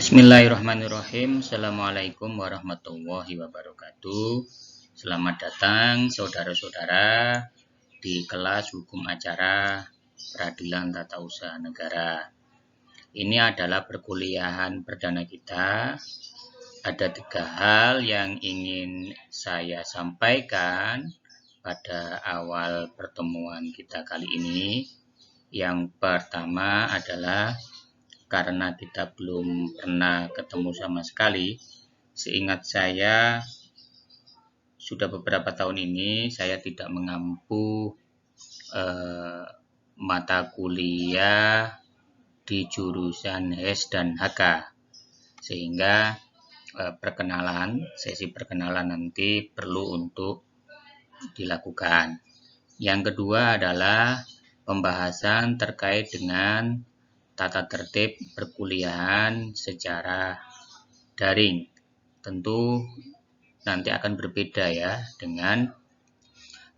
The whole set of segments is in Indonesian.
Bismillahirrahmanirrahim. Assalamualaikum warahmatullahi wabarakatuh. Selamat datang saudara-saudara di kelas hukum acara peradilan tata usaha negara. Ini adalah perkuliahan perdana kita. Ada 3 hal yang ingin saya sampaikan pada awal pertemuan kita kali ini. Yang pertama adalah karena kita belum pernah ketemu sama sekali, seingat saya sudah beberapa tahun ini saya tidak mengampu mata kuliah di jurusan HES dan HK, sehingga sesi perkenalan nanti perlu untuk dilakukan. Yang kedua adalah pembahasan terkait dengan tata tertib perkuliahan secara daring. Tentu nanti akan berbeda ya dengan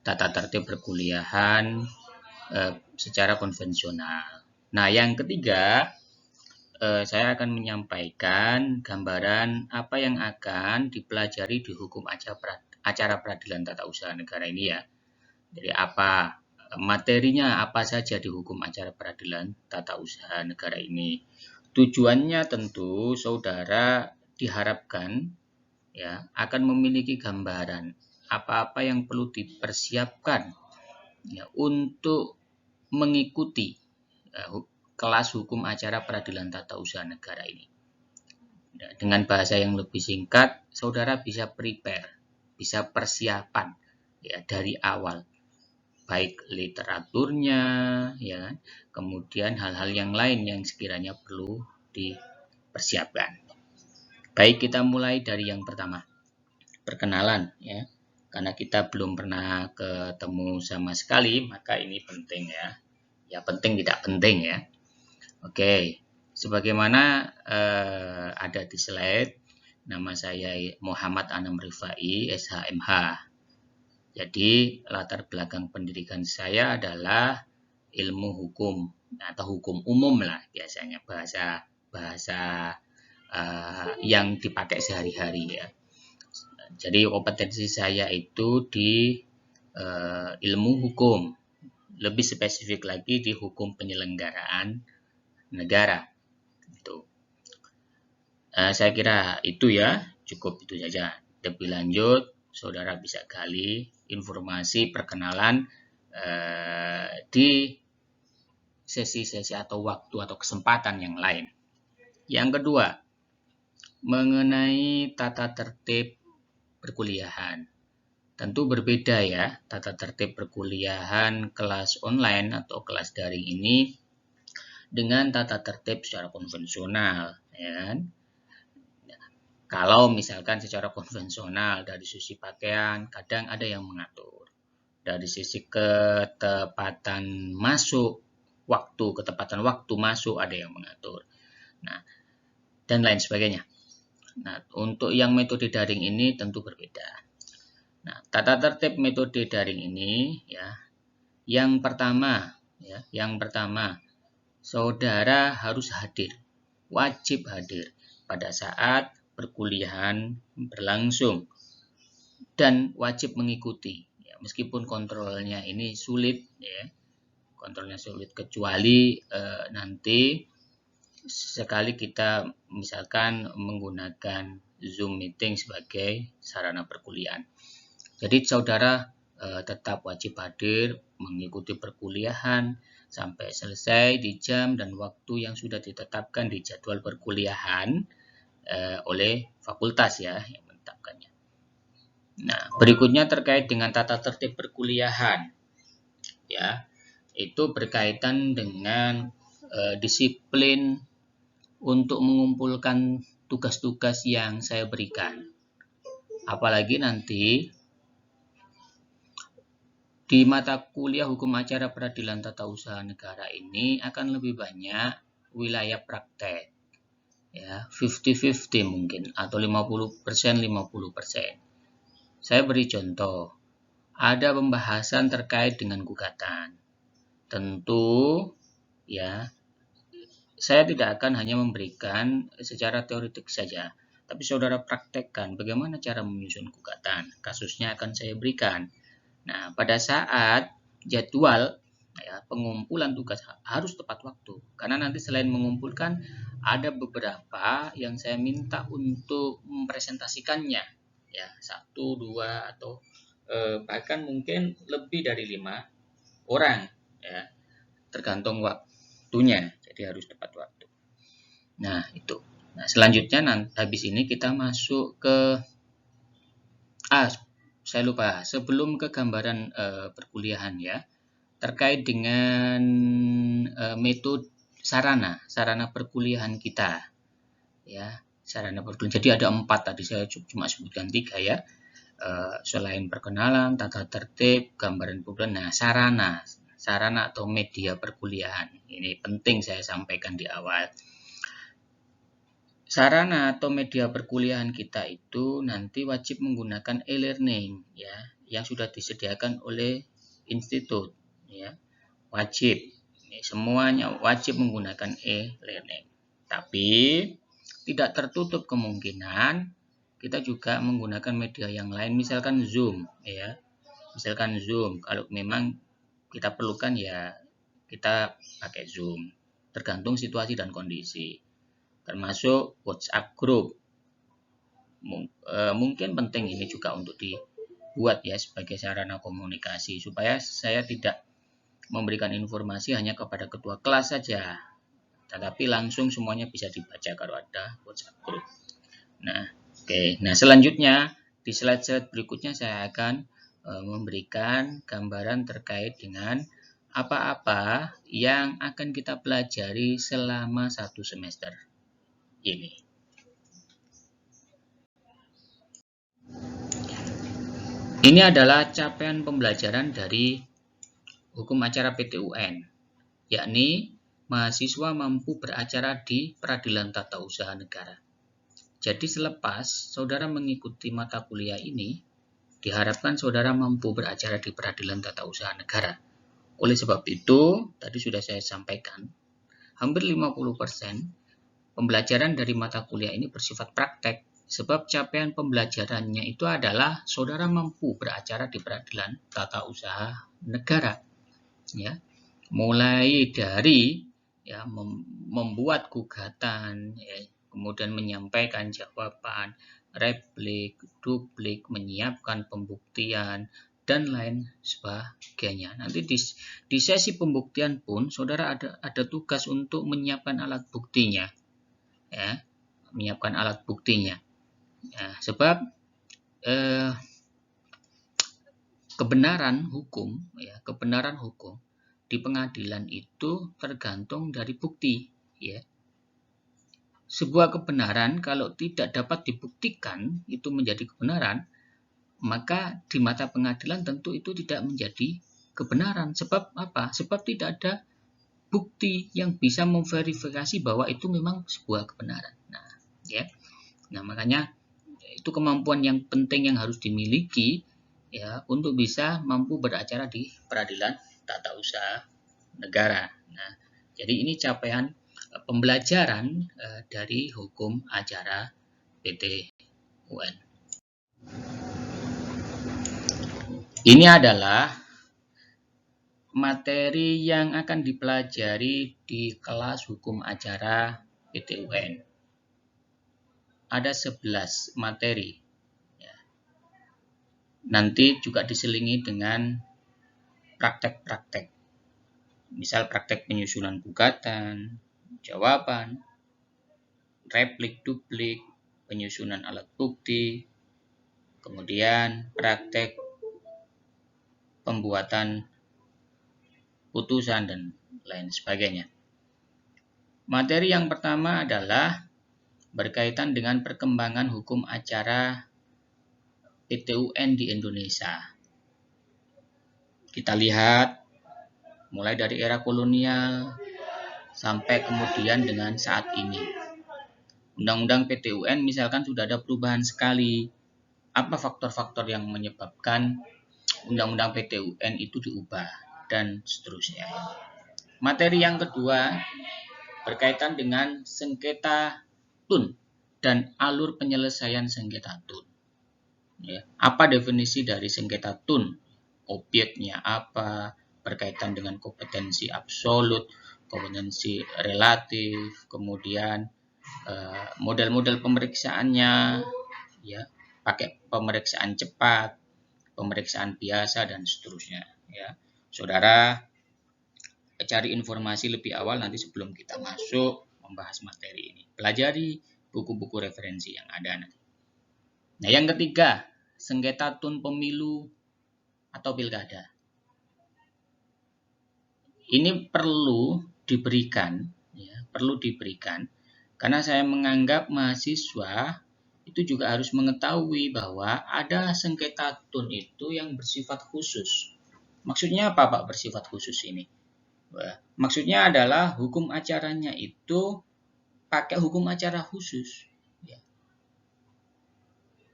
tata tertib perkuliahan secara konvensional. Nah, yang ketiga, saya akan menyampaikan gambaran apa yang akan dipelajari di hukum acara peradilan tata usaha negara ini ya. Jadi materinya apa saja di hukum acara peradilan tata usaha negara ini. Tujuannya tentu saudara diharapkan ya akan memiliki gambaran apa-apa yang perlu dipersiapkan ya untuk mengikuti kelas hukum acara peradilan tata usaha negara ini. Dengan bahasa yang lebih singkat, saudara bisa prepare, bisa persiapan ya dari awal. Baik literaturnya, ya, kemudian hal-hal yang lain yang sekiranya perlu dipersiapkan. Baik, kita mulai dari yang pertama, perkenalan, ya. Karena kita belum pernah ketemu sama sekali, maka ini penting ya. Ya penting tidak penting ya. Oke, sebagaimana ada di slide, nama saya Muhammad Anam Rifai, SHMH. Jadi latar belakang pendidikan saya adalah ilmu hukum atau hukum umum lah biasanya bahasa yang dipakai sehari-hari ya. Jadi kompetensi saya itu di ilmu hukum, lebih spesifik lagi di hukum penyelenggaraan negara. Itu. Saya kira itu ya, cukup itu saja. Lebih lanjut, saudara bisa gali informasi perkenalan di sesi-sesi atau waktu atau kesempatan yang lain. Yang kedua, mengenai tata tertib perkuliahan. Tentu berbeda ya, tata tertib perkuliahan kelas online atau kelas daring ini dengan tata tertib secara konvensional. Ya. Kalau misalkan secara konvensional dari sisi pakaian, kadang ada yang mengatur. Dari sisi ketepatan waktu masuk ada yang mengatur. Nah, dan lain sebagainya. Nah, untuk yang metode daring ini tentu berbeda. Nah, tata tertib metode daring ini ya, yang pertama, saudara harus hadir, wajib hadir pada saat perkuliahan berlangsung dan wajib mengikuti. Ya, meskipun kontrolnya ini sulit ya. Kontrolnya sulit kecuali nanti sekali kita misalkan menggunakan Zoom meeting sebagai sarana perkuliahan. Jadi saudara tetap wajib hadir mengikuti perkuliahan sampai selesai di jam dan waktu yang sudah ditetapkan di jadwal perkuliahan oleh fakultas ya yang menetapkannya. Nah, berikutnya terkait dengan tata tertib perkuliahan. Ya, itu berkaitan dengan disiplin untuk mengumpulkan tugas-tugas yang saya berikan. Apalagi nanti di mata kuliah hukum acara peradilan tata usaha negara ini akan lebih banyak wilayah praktek. Ya, 50-50 mungkin atau 50%. Saya beri contoh. Ada pembahasan terkait dengan gugatan. Tentu ya saya tidak akan hanya memberikan secara teoretik saja, tapi saudara praktekkan bagaimana cara menyusun gugatan. Kasusnya akan saya berikan. Nah, pada saat jadwal ya, pengumpulan tugas harus tepat waktu. Karena nanti selain mengumpulkan, ada beberapa yang saya minta untuk mempresentasikannya. Ya, 1, 2, atau bahkan mungkin lebih dari 5 orang. Ya, tergantung waktunya. Jadi harus tepat waktu. Nah, itu. Nah, selanjutnya habis ini kita masuk ke saya lupa. Sebelum ke gambaran perkuliahan ya, terkait dengan metode sarana perkuliahan kita ya, sarana perkuliahan. Jadi ada 4 tadi, saya cuma sebutkan 3 ya. Selain perkenalan, tata tertib, gambaran perkuliahan. Nah, sarana atau media perkuliahan ini penting saya sampaikan di awal. Sarana atau media perkuliahan kita itu nanti wajib menggunakan e-learning ya, yang sudah disediakan oleh institut ya. Wajib. Semuanya wajib menggunakan e-learning. Tapi tidak tertutup kemungkinan kita juga menggunakan media yang lain, misalkan Zoom ya. Misalkan Zoom, kalau memang kita perlukan ya kita pakai Zoom. Tergantung situasi dan kondisi. Termasuk WhatsApp group. Mungkin penting ini juga untuk dibuat ya sebagai sarana komunikasi supaya saya tidak memberikan informasi hanya kepada ketua kelas saja, tetapi langsung semuanya bisa dibaca kalau ada WhatsApp group. Nah, oke. Nah, selanjutnya di slide-slide berikutnya saya akan memberikan gambaran terkait dengan apa-apa yang akan kita pelajari selama 1 semester ini. Ini adalah capaian pembelajaran dari hukum acara PT-UN, yakni mahasiswa mampu beracara di Peradilan Tata Usaha Negara. Jadi selepas saudara mengikuti mata kuliah ini, diharapkan saudara mampu beracara di Peradilan Tata Usaha Negara. Oleh sebab itu, tadi sudah saya sampaikan, hampir 50% pembelajaran dari mata kuliah ini bersifat praktek, sebab capaian pembelajarannya itu adalah saudara mampu beracara di Peradilan Tata Usaha Negara. Ya, mulai dari ya membuat gugatan, ya, kemudian menyampaikan jawaban, replik, duplik, menyiapkan pembuktian, dan lain sebagainya. Nanti di sesi pembuktian pun saudara ada tugas untuk menyiapkan alat buktinya, ya, menyiapkan alat buktinya. Ya, sebab kebenaran hukum di pengadilan itu tergantung dari bukti ya. Sebuah kebenaran kalau tidak dapat dibuktikan itu menjadi kebenaran, maka di mata pengadilan tentu itu tidak menjadi kebenaran. Sebab apa? Sebab tidak ada bukti yang bisa memverifikasi bahwa itu memang sebuah kebenaran. Nah, ya. Nah, makanya itu kemampuan yang penting yang harus dimiliki ya untuk bisa mampu beracara di Peradilan Tata Usaha Negara. Nah, jadi ini capaian pembelajaran dari hukum acara PT-UN. Ini adalah materi yang akan dipelajari di kelas hukum acara PT-UN. Ada 11 materi. Ya. Nanti juga diselingi dengan praktek-praktek. Misal praktek penyusunan gugatan, jawaban, replik, duplik, penyusunan alat bukti, kemudian praktek pembuatan putusan dan lain sebagainya. Materi yang pertama adalah berkaitan dengan perkembangan hukum acara PT-UN di Indonesia. Kita lihat mulai dari era kolonial sampai kemudian dengan saat ini. Undang-undang PT-UN misalkan sudah ada perubahan sekali. Apa faktor-faktor yang menyebabkan undang-undang PT-UN itu diubah dan seterusnya. Materi yang kedua berkaitan dengan sengketa tun dan alur penyelesaian sengketa tun. Ya, apa definisi dari sengketa tun? Objeknya apa? Berkaitan dengan kompetensi absolut, kompetensi relatif, kemudian model-model pemeriksaannya, ya, pakai pemeriksaan cepat, pemeriksaan biasa, dan seterusnya. Ya, saudara cari informasi lebih awal nanti sebelum kita masuk membahas materi ini. Pelajari buku-buku referensi yang ada nanti. Nah, yang ketiga, sengketa tun pemilu atau pilkada. Ini perlu diberikan, ya, perlu diberikan, karena saya menganggap mahasiswa itu juga harus mengetahui bahwa ada sengketa tun itu yang bersifat khusus. Maksudnya apa, Pak, bersifat khusus ini? Maksudnya adalah hukum acaranya itu pakai hukum acara khusus. Ya.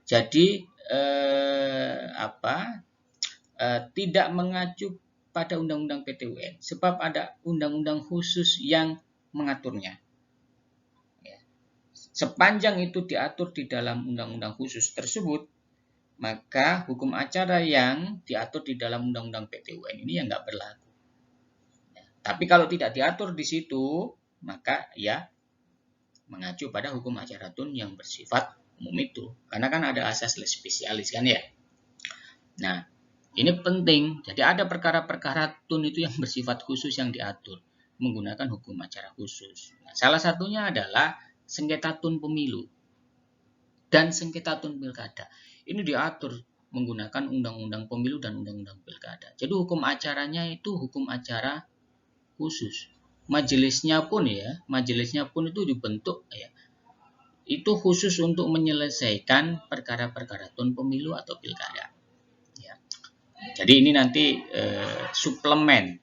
Jadi tidak mengacu pada undang-undang PT-UN, sebab ada undang-undang khusus yang mengaturnya. Ya. Sepanjang itu diatur di dalam undang-undang khusus tersebut, maka hukum acara yang diatur di dalam undang-undang PT-UN ini yang nggak berlaku. Tapi kalau tidak diatur di situ, maka ya mengacu pada hukum acara tun yang bersifat umum itu. Karena kan ada asas spesialis kan ya. Nah, ini penting. Jadi ada perkara-perkara tun itu yang bersifat khusus yang diatur menggunakan hukum acara khusus. Nah, salah satunya adalah sengketa tun pemilu dan sengketa tun pilkada. Ini diatur menggunakan undang-undang pemilu dan undang-undang pilkada. Jadi hukum acaranya itu hukum acara khusus. Majelisnya pun itu dibentuk ya. Itu khusus untuk menyelesaikan perkara-perkara tun pemilu atau pilkada. Ya. Jadi ini nanti suplemen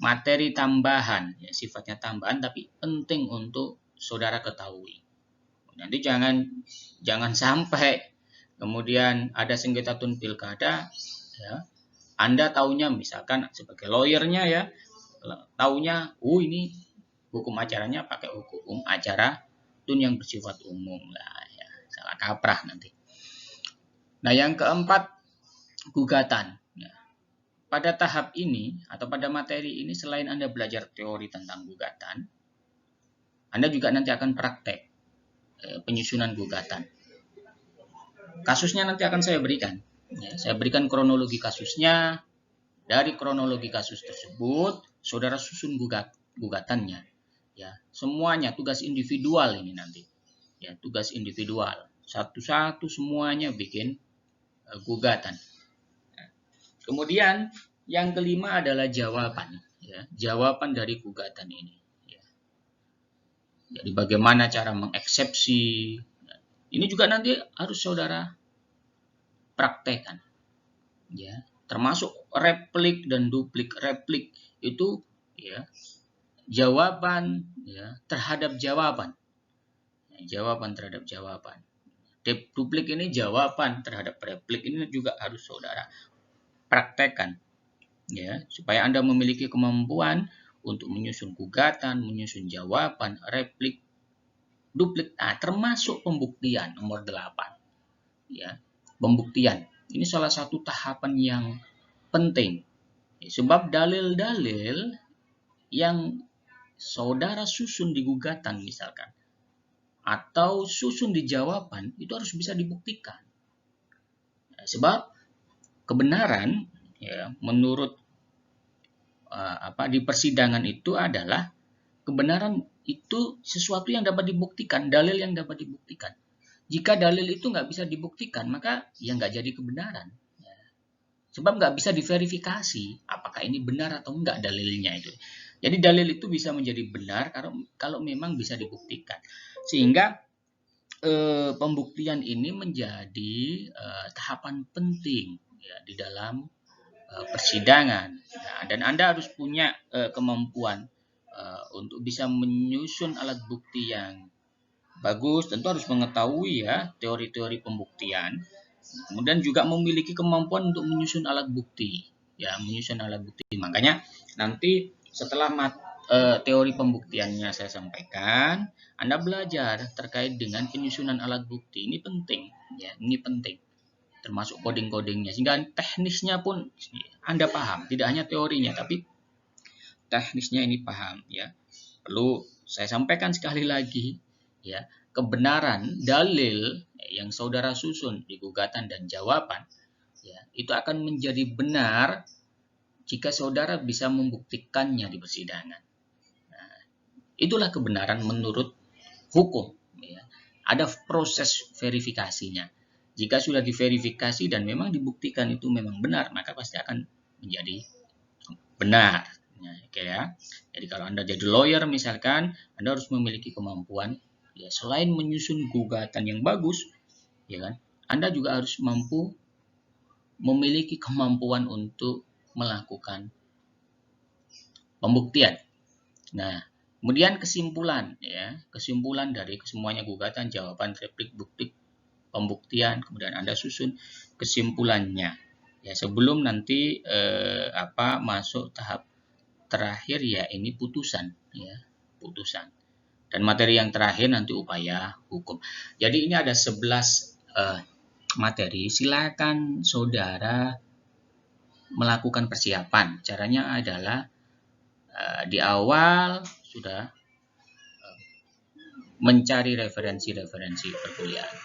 materi tambahan, ya, sifatnya tambahan tapi penting untuk saudara ketahui. Nanti jangan sampai kemudian ada sengketa tun pilkada, ya, Anda taunya misalkan sebagai lawyernya ya, taunya, ini hukum acaranya pakai hukum acara tun yang bersifat umum lah, ya, salah kaprah nanti. Nah, yang keempat, gugatan. Ya. Pada tahap ini atau pada materi ini, selain Anda belajar teori tentang gugatan, Anda juga nanti akan praktek penyusunan gugatan. Kasusnya nanti akan saya berikan. Ya, saya berikan kronologi kasusnya. Dari kronologi kasus tersebut, saudara susun gugatannya. Ya, semuanya tugas individual ini nanti. Ya, tugas individual. Satu-satu semuanya bikin gugatan. Kemudian yang kelima adalah jawaban. Ya, jawaban dari gugatan ini. Ya. Jadi bagaimana cara mengeksepsi. Ini juga nanti harus saudara praktekkan. Ya. Termasuk replik dan duplik. Replik itu ya jawaban ya terhadap jawaban. Ya, jawaban terhadap jawaban. Duplik ini jawaban terhadap replik, ini juga harus saudara praktekkan. Ya, supaya Anda memiliki kemampuan untuk menyusun gugatan, menyusun jawaban, replik, duplik, termasuk pembuktian nomor 8. Ya, pembuktian. Ini salah satu tahapan yang penting. Sebab dalil-dalil yang saudara susun di gugatan misalkan, atau susun di jawaban, itu harus bisa dibuktikan. Sebab kebenaran ya, menurut di persidangan itu adalah kebenaran itu sesuatu yang dapat dibuktikan, dalil yang dapat dibuktikan. Jika dalil itu nggak bisa dibuktikan, maka ya nggak jadi kebenaran. Ya. Sebab nggak bisa diverifikasi apakah ini benar atau enggak dalilnya itu. Jadi dalil itu bisa menjadi benar kalau memang bisa dibuktikan. Sehingga pembuktian ini menjadi tahapan penting ya, di dalam persidangan. Nah, dan Anda harus punya kemampuan untuk bisa menyusun alat bukti yang bagus, tentu harus mengetahui ya teori-teori pembuktian. Kemudian juga memiliki kemampuan untuk menyusun alat bukti. Ya, menyusun alat bukti. Makanya nanti setelah teori pembuktiannya saya sampaikan. Anda belajar terkait dengan penyusunan alat bukti. Ini penting, ya. Ini penting. Termasuk coding-codingnya. Sehingga teknisnya pun Anda paham. Tidak hanya teorinya, tapi teknisnya ini paham, ya. Perlu saya sampaikan sekali lagi, ya. Kebenaran dalil yang saudara susun di gugatan dan jawaban, ya, itu akan menjadi benar jika saudara bisa membuktikannya di persidangan. Nah, itulah kebenaran menurut hukum, ya. Ada proses verifikasinya. Jika sudah diverifikasi dan memang dibuktikan itu memang benar, maka pasti akan menjadi benar. Nah, oke ya. Jadi kalau Anda jadi lawyer misalkan, Anda harus memiliki kemampuan, ya, selain menyusun gugatan yang bagus, ya kan, Anda juga harus mampu memiliki kemampuan untuk melakukan pembuktian. Nah, kemudian kesimpulan, ya, kesimpulan dari semuanya gugatan, jawaban, replik, bukti, pembuktian, kemudian Anda susun kesimpulannya. Ya, sebelum nanti masuk tahap terakhir, ya, ini putusan, ya, putusan. Dan materi yang terakhir nanti upaya hukum. Jadi ini ada 11 materi. Silakan saudara melakukan persiapan. Caranya adalah di awal sudah mencari referensi-referensi perkuliahan.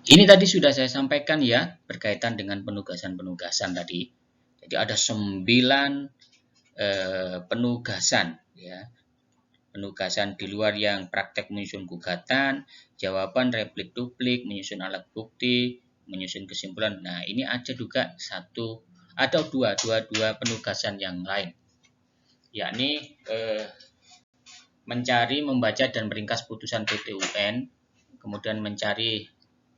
Ini tadi sudah saya sampaikan, ya, berkaitan dengan penugasan-penugasan tadi. Jadi ada 9 penugasan, ya. Penugasan di luar yang praktek menyusun gugatan, jawaban, replik, duplik, menyusun alat bukti, menyusun kesimpulan. Nah, ini ada juga satu atau dua penugasan yang lain, yakni mencari, membaca, dan meringkas putusan PT UN, kemudian mencari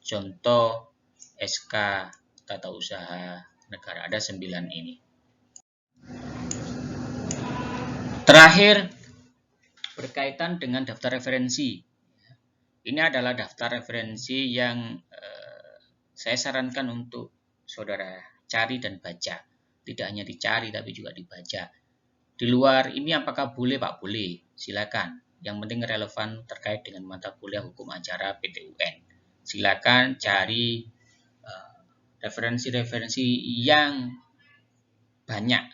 contoh SK Tata Usaha Negara. Ada 9 ini. Terakhir, berkaitan dengan daftar referensi. Ini adalah daftar referensi yang saya sarankan untuk saudara cari dan baca. Tidak hanya dicari, tapi juga dibaca. Di luar ini apakah boleh, Pak? Boleh. Silakan. Yang penting relevan terkait dengan mata kuliah hukum acara PT UN. Silakan cari referensi-referensi yang banyak,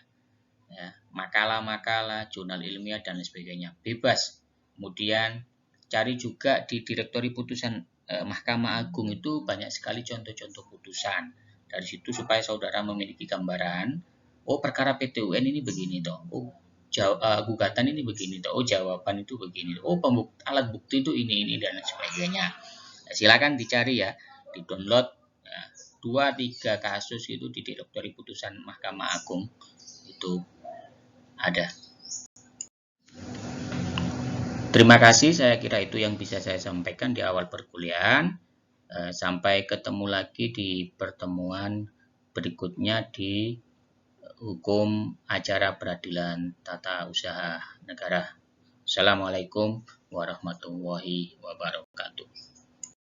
ya, makalah-makalah, jurnal ilmiah, dan lain sebagainya. Bebas. Kemudian cari juga di direktori putusan Mahkamah Agung, itu banyak sekali contoh-contoh putusan. Dari situ supaya saudara memiliki gambaran, oh perkara PT UN ini begini toh, oh gugatan ini begini toh, oh jawaban itu begini, oh alat bukti itu ini dan lain sebagainya. Nah, silakan dicari, ya, di download, ya, 2-3 kasus itu di direktori putusan Mahkamah Agung itu ada. Terima kasih, saya kira itu yang bisa saya sampaikan di awal perkuliahan. Sampai ketemu lagi di pertemuan berikutnya di hukum acara peradilan tata usaha negara. Assalamualaikum warahmatullahi wabarakatuh.